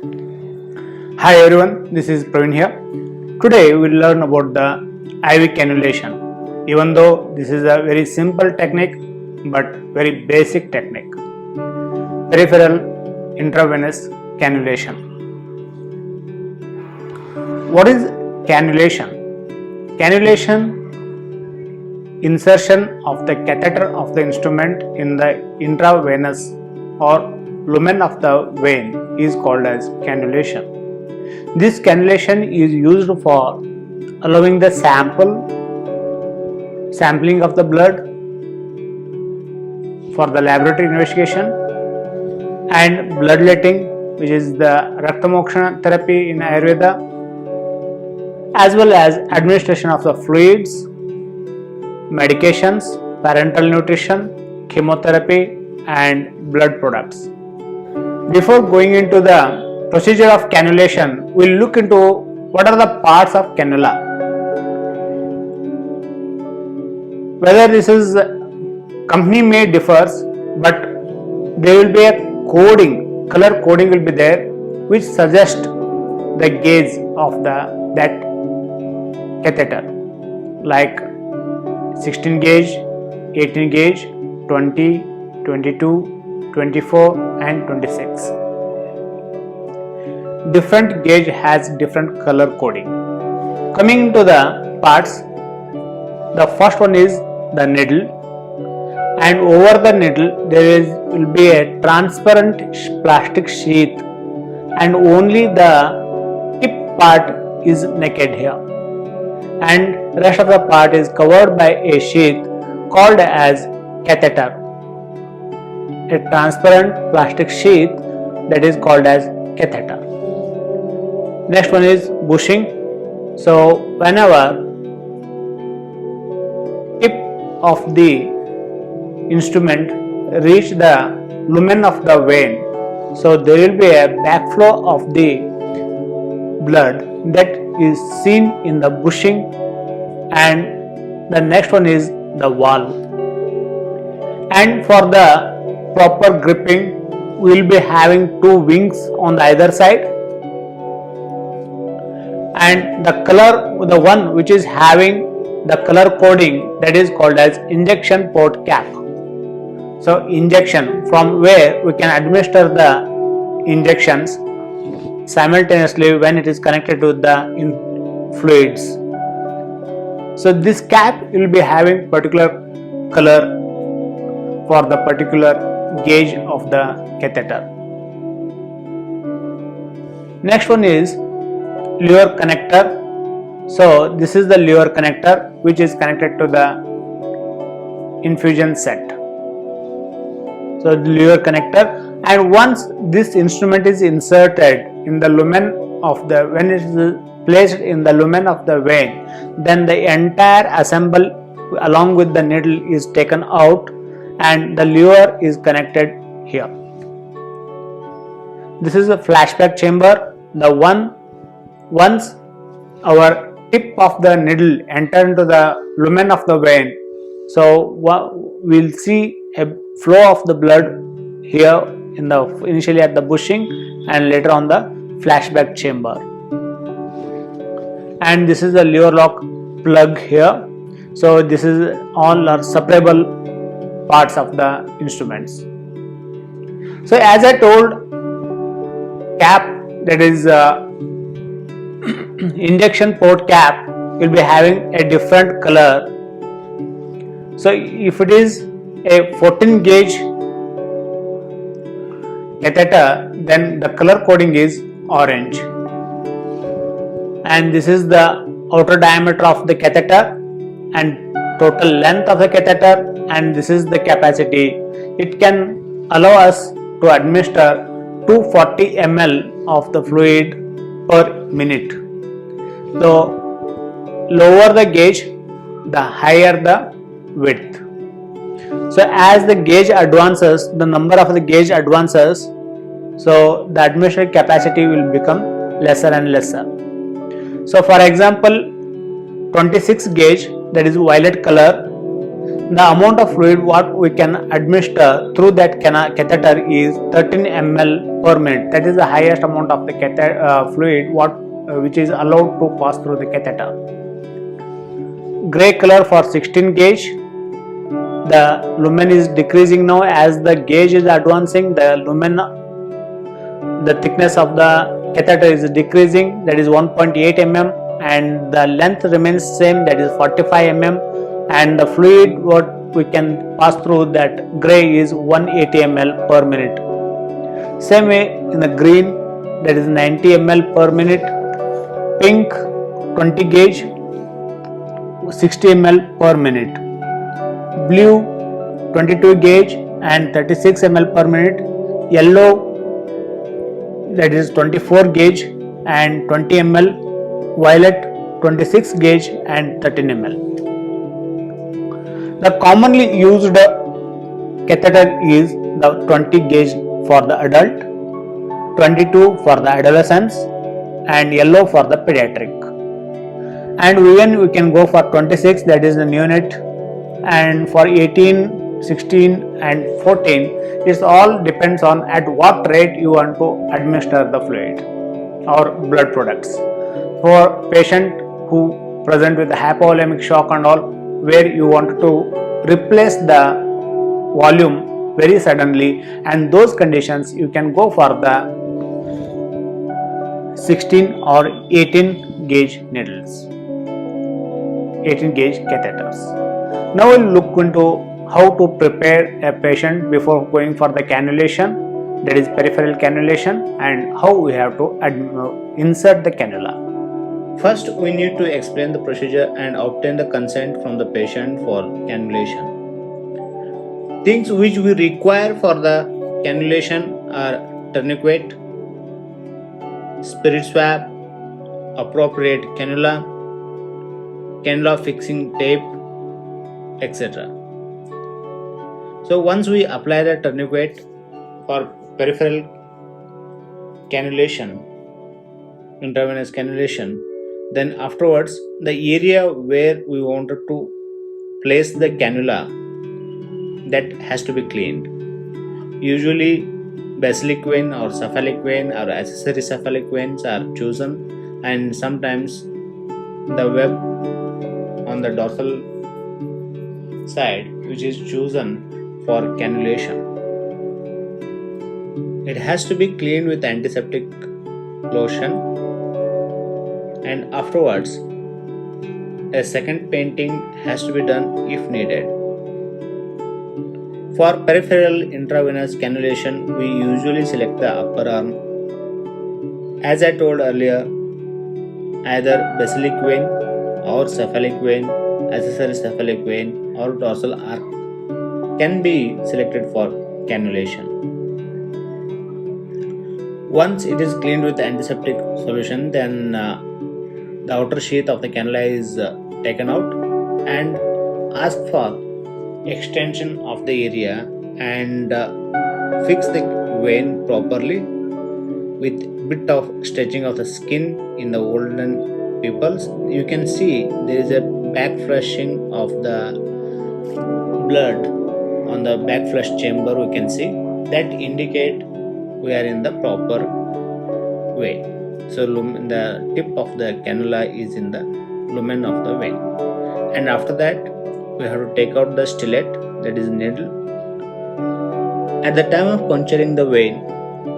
Hi everyone, this is Praveen here. Today we will learn about the IV cannulation. Even though this is a very simple technique but very basic technique. Peripheral intravenous cannulation. What is cannulation? Cannulation, insertion of the catheter of the instrument in the intravenous or lumen of the vein is called as cannulation. This cannulation is used for allowing the sampling of the blood for the laboratory investigation, and bloodletting, which is the Raktamokshana therapy in Ayurveda, as well as administration of the fluids, medications, parenteral nutrition, chemotherapy and blood products. Before going into the procedure of cannulation, we'll look into what are the parts of cannula. Whether this is company may differs, but there will be a coding, color coding will be there, which suggests the gauge of that catheter, like 16 gauge, 18 gauge, 20, 22, 24 and 26. Different gauge has different color coding. Coming to the parts, the first one is the needle, and over the needle there will be a transparent plastic sheath, and only the tip part is naked here, and rest of the part is covered by a sheath called as catheter. A transparent plastic sheath that is called as catheter. Next one is bushing. So whenever tip of the instrument reach the lumen of the vein, so there will be a backflow of the blood that is seen in the bushing, and the next one is the valve. And for the proper gripping, we will be having two wings on the either side, and the color, the one which is having the color coding, that is called as injection port cap. So injection, from where we can administer the injections simultaneously when it is connected to the fluids. So this cap will be having particular color for the particular gauge of the catheter. Next one is Luer connector. So this is the Luer connector which is connected to the infusion set. So the Luer connector, and once this instrument is inserted in the lumen of the, when it is placed in the lumen of the vein, then the entire assemble along with the needle is taken out and the Luer is connected here. This is a flashback chamber. The one, once our tip of the needle enter into the lumen of the vein, so we'll see a flow of the blood here in the initially at the bushing and later on the flashback chamber. And this is the Luer lock plug here. So this is all are separable parts of the instruments. So as I told, cap, that is injection port cap, will be having a different color. So if it is a 14 gauge catheter, then the color coding is orange, and this is the outer diameter of the catheter and total length of the catheter, and this is the capacity. It can allow us to administer 240 ml of the fluid per minute. So lower the gauge, the higher the width. So as the gauge advances, the number of the gauge advances, so the administered capacity will become lesser and lesser. So for example, 26 gauge, that is violet color, The amount of fluid what we can administer through that catheter is 13 ml per minute. That is the highest amount of the fluid which is allowed to pass through the catheter. Gray color for 16 gauge. The lumen is decreasing now as the gauge is advancing. The lumen, the thickness of the catheter is decreasing, that is 1.8 mm, and the length remains same, that is 45 mm, and the fluid what we can pass through that gray is 180 ml per minute. Same way in the green, that is 90 ml per minute. Pink 20 gauge 60 ml per minute. Blue 22 gauge and 36 ml per minute. Yellow, that is 24 gauge and 20 ml. Violet 26 gauge and 13 ml. The commonly used catheter is the 20 gauge for the adult, 22 for the adolescents, and yellow for the pediatric. And even we can go for 26, that is the neonate, and for 18, 16 and 14, it all depends on at what rate you want to administer the fluid or blood products. For patient who present with hypovolemic shock and all, where you want to replace the volume very suddenly, and those conditions you can go for the 16 or 18 gauge needles, 18 gauge catheters. Now we'll look into how to prepare a patient before going for the cannulation, that is peripheral cannulation, and how we have to insert the cannula. First, we need to explain the procedure and obtain the consent from the patient for cannulation. Things which we require for the cannulation are tourniquet, spirit swab, appropriate cannula, cannula fixing tape, etc. So once we apply the tourniquet for peripheral cannulation, intravenous cannulation, then afterwards the area where we wanted to place the cannula, that has to be cleaned. Usually basilic vein or cephalic vein or accessory cephalic veins are chosen, and sometimes the web on the dorsal side which is chosen for cannulation. It has to be cleaned with antiseptic lotion, and afterwards a second painting has to be done if needed. For peripheral intravenous cannulation, we usually select the upper arm. As I told earlier, either basilic vein or cephalic vein, accessory cephalic vein or dorsal arc can be selected for cannulation. Once it is cleaned with antiseptic solution, then the outer sheath of the cannula is taken out, and ask for extension of the area and fix the vein properly with bit of stretching of the skin. In the olden peoples, you can see there is a back flushing of the blood on the back flush chamber. We can see that indicate we are in the proper way. So the tip of the cannula is in the lumen of the vein, and after that we have to take out the stylet, that is needle. At the time of puncturing the vein,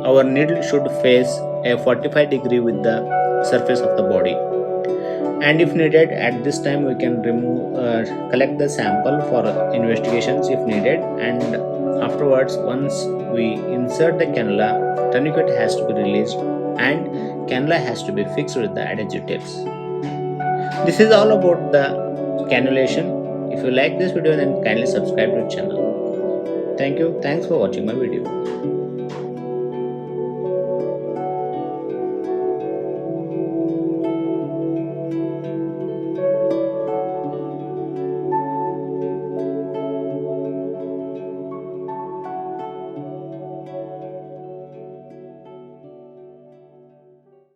our needle should face a 45 degree with the surface of the body, and if needed, at this time we can collect the sample for investigations if needed. And afterwards, once we insert the cannula, tourniquet has to be released and cannula has to be fixed with the adhesive tapes. This is all about the cannulation. If you like this video, then kindly subscribe to the channel. Thank you. Thanks for watching my video.